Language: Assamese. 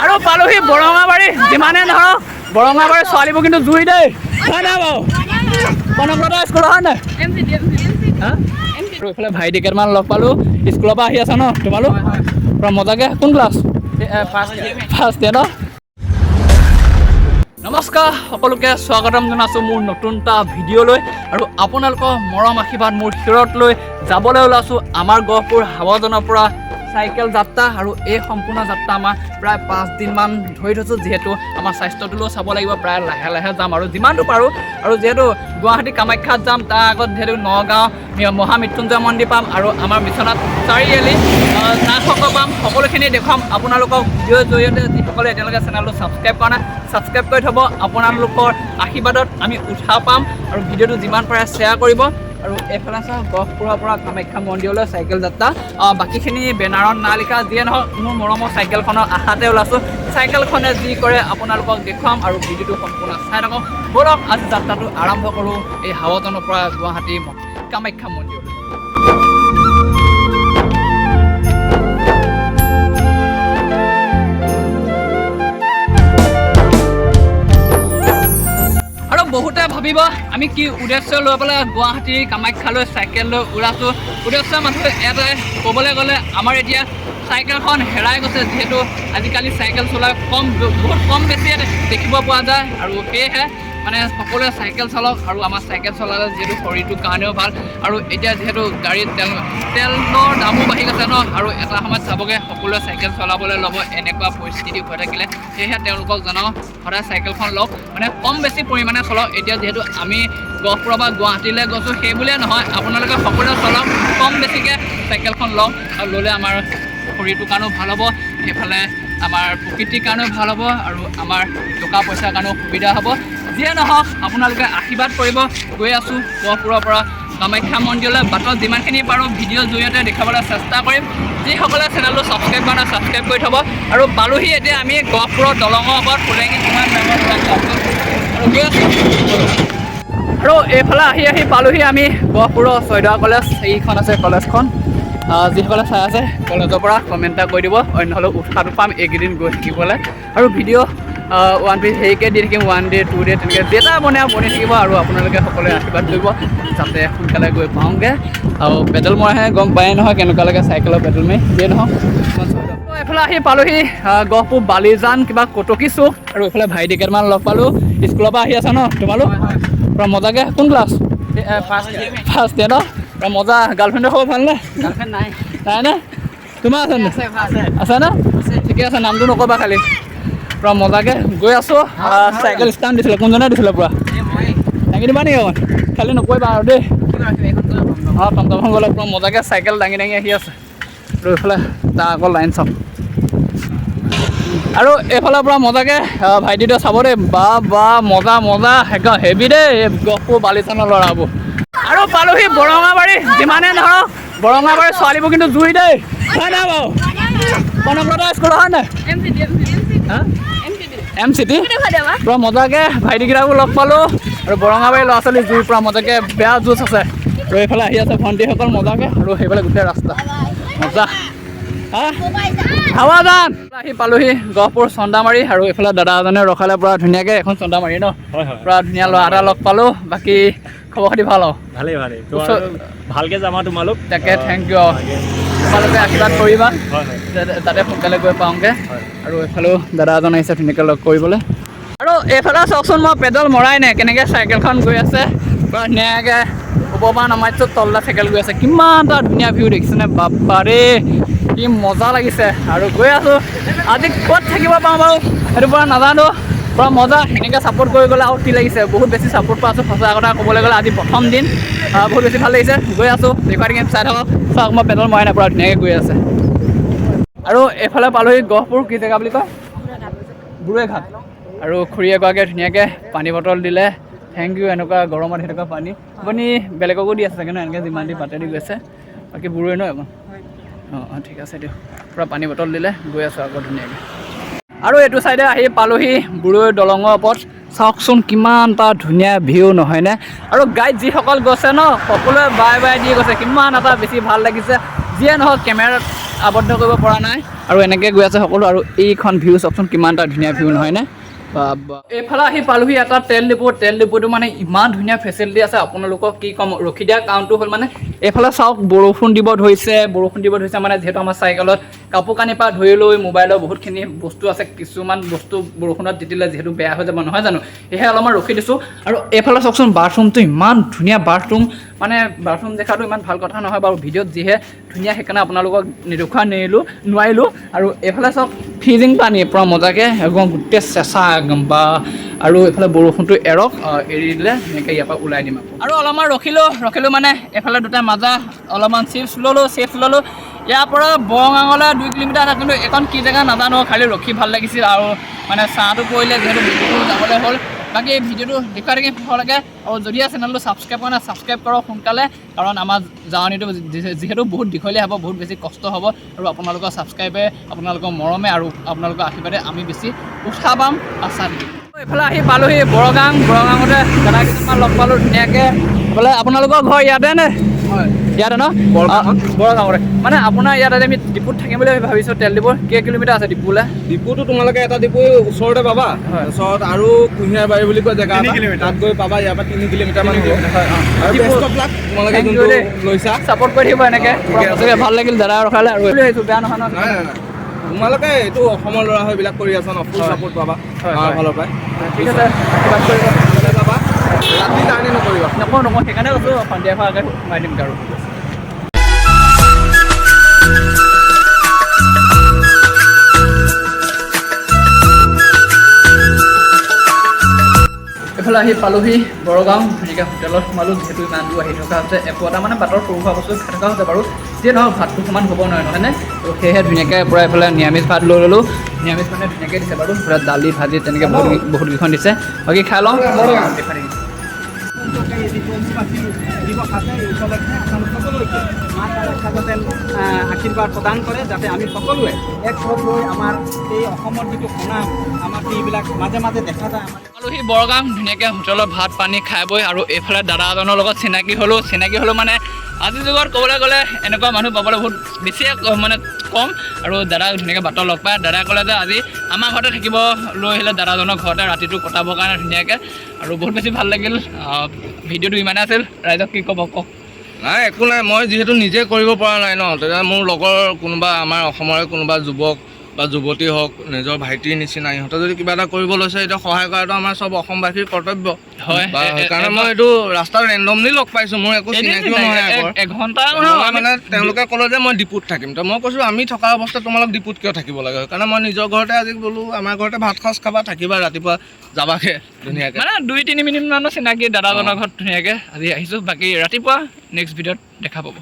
আৰু পালোহি বৰঙাবাৰী যিমানে ধৰক বৰঙাবাৰী ছোৱালীবোৰ কিন্তু জুই দেই হয় নাই বাৰু কনকলতা স্কুল হয় নাই এইফালে ভাইটি কেইটামান লগ পালোঁ স্কুলৰ পৰা আহি আছা ন তোমালোক পূৰা মজাকৈ কোন ক্লাছ ফাৰ্ষ্ট ইয়েৰ ন নমস্কাৰ সকলোকে স্বাগতম জনাইছোঁ মোৰ নতুন এটা ভিডিঅ'লৈ আৰু আপোনালোকৰ মৰম আশীৰ্বাদ মোৰ শিৰত লৈ যাবলৈ ওলাইছোঁ আমাৰ গহপুৰ হাৱাজানৰ পৰা চাইকেল যাত্ৰা আৰু এই সম্পূৰ্ণ যাত্ৰা আমাৰ প্ৰায় 5 দিনমান ধৰি থৈছোঁ যিহেতু আমাৰ স্বাস্থ্যটোলৈও চাব লাগিব প্ৰায় লাহে লাহে যাম আৰু যিমানটো পাৰোঁ আৰু যিহেতু গুৱাহাটী কামাখ্যাত যাম তাৰ আগত যিহেতু নগাঁও মহামৃত্যুঞ্জয় মন্দিৰ পাম আৰু আমাৰ বিশ্বনাথ চাৰিআলি নাথসকল পাম সকলোখিনি দেখুৱাম আপোনালোকক ভিডিঅ'ৰ জৰিয়তে যিসকলে এতিয়ালৈকে চেনেলটো ছাবস্ক্ৰাইব কৰা নাই ছাবস্ক্ৰাইব কৰি থ'ব আপোনালোকৰ আশীৰ্বাদত আমি উৎসাহ পাম আৰু ভিডিঅ'টো যিমান পাৰে শ্বেয়াৰ কৰিব আৰু এইফালে চাওক গহপুৰৰ পৰা কামাখ্যা মন্দিৰলৈ চাইকেল যাত্ৰা বাকীখিনি বেনাৰত না লিখা যিয়ে নহওক মোৰ মৰমৰ চাইকেলখনৰ আশাতে ওলাইছোঁ চাইকেলখনে যি কৰে আপোনালোকক দেখুৱাম আৰু ভিডিঅ'টো সম্পূৰ্ণ চাই থাকক ব'লক আজি যাত্ৰাটো আৰম্ভ কৰোঁ এই হাৱাজানৰ পৰা গুৱাহাটী কামাখ্যা মন্দিৰলৈ বহুতে ভাবিব আমি কি উদ্দেশ্য লৈ পেলাই গুৱাহাটী কামাখ্যালৈ চাইকেল লৈ ওলাইছোঁ উদ্দেশ্য মাত্ৰ এটাই ক'বলৈ গ'লে আমাৰ এতিয়া চাইকেলখন হেৰাই গৈছে যিহেতু আজিকালি চাইকেল চলাই বহুত কম বেছি দেখিব পোৱা যায় আৰু সেয়েহে মানে সকলোৱে চাইকেল চলাওক আৰু আমাৰ চাইকেল চলালে যিহেতু শৰীৰটোৰ কাৰণেও ভাল আৰু এতিয়া যিহেতু গাড়ীত তেলৰ দামো বাঢ়ি গৈছে ন আৰু এটা সময়ত চাবগৈ সকলোৱে চাইকেল চলাবলৈ ল'ব এনেকুৱা পৰিস্থিতি হৈ থাকিলে সেয়েহে তেওঁলোকক জনাওঁ সদায় চাইকেলখন লওক মানে কম বেছি পৰিমাণে চলাওক এতিয়া যিহেতু আমি গহপুৰৰ পৰা গুৱাহাটীলৈ গৈছোঁ সেই বুলিয়ে নহয় আপোনালোকে সকলোৱে চলাওক কম বেছিকৈ চাইকেলখন লওক আৰু ল'লে আমাৰ শৰীৰটোৰ কাৰণেও ভাল হ'ব সেইফালে আমাৰ প্ৰকৃতিৰ কাৰণেও ভাল হ'ব আৰু আমাৰ টকা পইচাৰ কাৰণেও সুবিধা হ'ব যিয়ে নহওক আপোনালোকে আশীৰ্বাদ কৰিব গৈ আছোঁ গহপুৰৰ পৰা কামাখ্যা মন্দিৰলৈ বাটত যিমানখিনি পাৰোঁ ভিডিঅ'ৰ জৰিয়তে দেখাবলৈ চেষ্টা কৰিম যিসকলে চেনেলটো ছাবস্ক্ৰাইব কৰা নাই ছাবস্ক্ৰাইব কৰি থ'ব আৰু পালোহি এতিয়া আমি গহপুৰৰ দলঙৰ ওপৰত ফুলেঙি কিমান ডাঙৰ আৰু গৈ আছোঁ আৰু এইফালে আহি পালোহি আমি গহপুৰৰ ছয়দুৱাৰ কলেজ এইখন আছে কলেজখন যিসকলে চাই আছে কলেজৰ পৰা কমেণ্ট এটা কৰি দিব অন্য হ'লেও উৎসাহটো পাম এইকেইদিন গৈ থাকিবলৈ আৰু ভিডিঅ' 1 পিচ হেৰিকৈ দি থাকিম 1 ডে 2 ডে তেনেকৈ যেটা বনাই বনি থাকিব আৰু আপোনালোকে সকলোৱে আশীৰ্বাদ কৰিব যাতে সোনকালে গৈ পাওঁগৈ আৰু পেডেল মৰাহে গম পায়েই নহয় কেনেকুৱা লাগে চাইকেলৰ পেডেল মাৰি যিয়ে নহওক এইফালে আহি পালোহি গহপুৰ বালিজান কিবা কটকী চুক আৰু এইফালে ভাইটি কেইটামান লগ পালোঁ স্কুলৰ পৰা আহি আছা ন তোমালোক পূৰা মজাকৈ কোন ক্লাছ ফাৰ্ষ্ট ইয়েৰ ন পূৰা মজা গাৰ্লফ্ৰেণ্ডৰ খবৰ ভালনে গাৰ্লফ্ৰেণ্ড নাই নে তোমাৰ আছে আছে ন ঠিকে আছে নামটো নক'বা খালি পূৰা মজাকৈ গৈ আছোঁ চাইকেল ষ্টাণ্ড দিছিলে কোনজনে দিছিলে পূৰা দাঙি দিবা নেকি অকণ খালি নকৰিবা আৰু দেই টমটমখন গ'লে পূৰা মজাকৈ চাইকেল দাঙি আহি আছে আৰু এইফালে তাৰ আকৌ লাইন চাওক আৰু এইফালৰ পৰা মজাকৈ ভাইটিটো চাব দেই বা মজা হেভি দেই গহপুৰ বালিজানৰ ল'ৰাবোৰ আৰু পালোহি বৰঙাবাৰী যিমানে ধৰক বৰঙাবাৰী ছোৱালীবোৰ কিন্তু জুই দেই হয় নাই বাৰু কনকলতা স্কুল হয় নাই MCT পূৰা মজাকৈ ভাইটিকেইটাকো লগ পালোঁ আৰু বৰঙাবাৰী ল'ৰা ছোৱালী জুইৰ পৰা মজাকৈ বেয়া জুচ আছে আৰু এইফালে আহি আছে ভণ্টিসকল মজাকৈ আৰু সেইফালে গোটেই ৰাস্তা মজা হাৱাজান আহি পালোহি গহপুৰ চন্দামাৰী আৰু এইফালে দাদা এজনে ৰখালে পূৰা ধুনীয়াকৈ এখন চন্দামাৰী ন পূৰা ধুনীয়া ল'ৰা এটা লগ পালোঁ বাকী খবৰ খাতি ভাল আৰু ভালেই ভালকৈ যাম আৰু তোমালোক তাকে থেংক ইউ তোমালোকে আশীৰ্বাদ কৰিবা তাতে সোনকালে গৈ পাওঁগৈ আৰু এইফালেও দাদা এজন আহিছে ধুনীয়াকৈ লগ কৰিবলৈ আৰু এইফালে চাওকচোন মই পেডেল মৰাই নাই কেনেকৈ চাইকেলখন গৈ আছে পূৰা ধুনীয়াকৈ ওপৰৰ পৰা নমাইছোঁ তললৈ চাইকেল গৈ আছে কিমান এটা ধুনীয়া ভিউ দেখিছেনে বাপাৰে কি মজা লাগিছে আৰু গৈ আছোঁ আজি ক'ত থাকিব পাওঁ বাৰু সেইটো পৰা নাজানো পূৰা মজা এনেকৈ ছাপোৰ্ট কৰি গ'লে আৰু কি লাগিছে বহুত বেছি ছাপোৰ্ট পাই আছোঁ সঁচা কথা ক'বলৈ গ'লে আজি প্ৰথম দিন বহুত বেছি ভাল লাগিছে গৈ আছোঁ দেখুৱাই থাকিম চাই থাকক চাওক মই পেডেল মৰাই নাই পূৰা ধুনীয়াকৈ গৈ আছে আৰু এইফালে পালোহি গহপুৰ কি জেগা বুলি কয় বুঢ়ৈঘাট আৰু খুৰী এগৰাকীয়ে ধুনীয়াকৈ পানী বটল দিলে থেংক ইউ এনেকুৱা গৰমত সেনেকুৱা পানী আপুনি বেলেগকো দি আছে চাগে ন এনেকৈ যিমান দি বাটে দি গৈছে বাকী বুঢ়ৈ ন এখন অঁ ঠিক আছে দিয়ক পূৰা পানী বটল দিলে গৈ আছোঁ আকৌ ধুনীয়াকৈ আৰু এইটো চাইডে আহি পালোহি বুঢ়ৈ দলঙৰ ওপৰত চাওকচোন কিমান এটা ধুনীয়া ভিউ নহয়নে আৰু গাইড যিসকল গৈছে ন সকলোৱে বাই দি গৈছে কিমান এটা বেছি ভাল লাগিছে যিয়ে নহওক আবদ্ধ কৰিব পৰা নাই আৰু এনেকৈ গৈ আছে সকলো আৰু এইখন ভিউ চাওকচোন কিমান এটা ধুনীয়া ভিউ নহয়নে এইফালে আহি পালোহি এটা তেল ডিপুটো মানে ইমান ধুনীয়া ফেচিলিটি আছে আপোনালোকক কি ক'ম ৰখি দিয়া কাৰণটো হ'ল মানে এইফালে চাওক বৰষুণ দিব ধৰিছে মানে যিহেতু আমাৰ চাইকেলত কাপোৰ কানিৰ পৰা ধৰি লৈ মোবাইলৰ বহুতখিনি বস্তু আছে কিছুমান বস্তু বৰষুণত তিতিলে যিহেতু বেয়া হৈ যাব নহয় জানো সেয়েহে অলপমান ৰখি দিছোঁ আৰু এইফালে চাওকচোন বাথৰুমটো ইমান ধুনীয়া বাথৰুম মানে বাথৰুম দেখাটো ইমান ভাল কথা নহয় বাৰু ভিডিঅ'ত যিহে ধুনীয়া সেইকাৰণে আপোনালোকক নেদেখুৱা নোৱাৰিলোঁ আৰু এইফালে চাওক ফ্ৰিজিং পানী পূৰা মজাকৈ একদম গোটেই চেঁচা একদম বা আৰু এইফালে বৰষুণটো এৰি দিলে এনেকৈ ইয়াৰ পৰা ওলাই দিম আৰু অলপমান ৰখিলোঁ মানে এইফালে দুটা মাজা অলপমান চিপছ ল'লোঁ ইয়াৰ পৰা বৰগাঙলৈ 2 কিলোমিটাৰ আছে কিন্তু এইখন কি জেগা নাজানো খালি ৰখি ভাল লাগিছিল আৰু মানে চাহটো পৰিলে যিহেতু ভিডিঅ'টো যাবলৈ হ'ল বাকী এই ভিডিঅ'টো দেখুৱাই থাকি ভালকৈ আৰু যদি চেনেলটো ছাবস্ক্ৰাইব কৰা নাই ছাবস্ক্ৰাইব কৰক সোনকালে কাৰণ আমাৰ জাৰ্ণিটো যিহেতু বহুত দীঘলীয়া হ'ব বহুত বেছি কষ্ট হ'ব আৰু আপোনালোকৰ ছাবস্ক্ৰাইবে আপোনালোকৰ মৰমে আৰু আপোনালোকৰ আশীৰ্বাদে আমি বেছি উৎসাহ পাম আশা দিম এইফালে আহি পালোহি বৰগাঙতে দাদা কিছুমান লগ পালোঁ ধুনীয়াকৈ বোলে আপোনালোকৰ ঘৰ ইয়াতে নে হয় ইয়াতে ন বৰগাঙতে মানে আপোনাৰ ইয়াতে আমি ডিপুত থাকিম বুলি ভাবিছোঁ তেল ডিপুৰ কেই কিলোমিটাৰ আছে ডিপুলৈ ডিপুটো তোমালোকে এটা ডিপু ওচৰতে পাবা তাৰপিছত আৰু কুঁহিয়াৰবাৰী বুলি কয় জেগা তাত গৈ পাবা ইয়াৰ পৰা 3 কিলোমিটাৰ মান তোমালোকে যোনটো লৈছা ছাপোৰ্ট কৰি থাকিব এনেকৈ ভাল লাগিল দাদা ৰখালে আৰু বেয়া নহয় ন তোমালোকে এইটো অসমৰ ল'ৰা হৈ এইবিলাক কৰি আছা ন ফুল ছাপোৰ্ট পাবা আমাৰ ফালৰ পৰাই ঠিক আছে যাবা ৰাতি জাৰ্ণি নকৰিবা নকওঁ সেইকাৰণে কৈছোঁ সন্ধিয়া খোৱাকৈ সোমাই দিম আৰু এইফালে আহি পালোহি বৰগাঁও ধুনীয়াকৈ হোটেলত সোমালোঁ যিহেতু ইমান দূৰ আহি থকা হৈছে একো এটা মানে বাটৰ সৰু সুৰা বস্তু খাই থকা হৈছে বাৰু যিয়ে নহওক ভাতটো সমান হ'ব নোৱাৰে নহয়নে তো সেয়েহে ধুনীয়াকৈ পূৰা এইফালে নিৰামিষ ভাত লৈ ল'লোঁ নিৰামিষ মানে ধুনীয়াকৈ দিছে বাৰু পূৰা দালি ভাজি তেনেকৈ বহুতকেইখন দিছে বাকী খাই লওঁ দেখুৱাই দিম আশীৰ্বাদ প্ৰদান কৰে যাতে আমি সকলোৱে এক লগ হৈ আমাৰ এই অসমৰ যিটো সুনাম আমাৰ এইবিলাক মাজে মাজে দেখা যায় পালোহি বৰগাঁও ধুনীয়াকৈ হোটেলত ভাত পানী খাই বৈ আৰু এইফালে দাদা এজনৰ লগত চিনাকি হ'লোঁ মানে আজিৰ যুগত ক'বলৈ গ'লে এনেকুৱা মানুহ পাবলৈ বহুত বেছিয়ে মানে কম আৰু দাদাক ধুনীয়াকৈ বাটত লগ পায় দাদাই ক'লে যে আজি আমাৰ ঘৰতে থাকিব লৈ আহিলে দাদাজনৰ ঘৰতে ৰাতিটো কটাবৰ কাৰণে ধুনীয়াকৈ আৰু বহুত বেছি ভাল লাগিল ভিডিঅ'টো ইমানে আছিল ৰাইজক কি ক'ব কওক নাই একো নাই মই যিহেতু নিজে কৰিব পৰা নাই ন তেতিয়া মোৰ লগৰ কোনোবা আমাৰ অসমৰে কোনোবা যুৱক বা যুৱতী হওক নিজৰ ভাইটিৰ নিচিনা ইহঁতে যদি কিবা এটা কৰিব লৈছে এতিয়া সহায় কৰাটো আমাৰ চব অসমবাসীৰ কৰ্তব্য হয় সেইকাৰণে মই এইটো ৰাস্তাত ৰেণ্ডমলি লগ পাইছোঁ মোৰ একো চিনাকিও নহয় এঘণ্টা মানে তেওঁলোকে ক'লে যে মই ডিপুত থাকিম তো মই কৈছোঁ আমি থকা অৱস্থাত তোমালোক ডিপুত কিয় থাকিব লাগে সেইকাৰণে মই নিজৰ ঘৰতে আজি বোলো আমাৰ ঘৰতে ভাত সাজ খাবা থাকিবা ৰাতিপুৱা যাবাগে ধুনীয়াকৈ মানে 2-3 মিনিটমানৰ চিনাকি দাদাজনৰ ঘৰত ধুনীয়াকৈ আজি আহিছোঁ বাকী ৰাতিপুৱা নেক্সট ভিডিঅ'ত দেখা পাব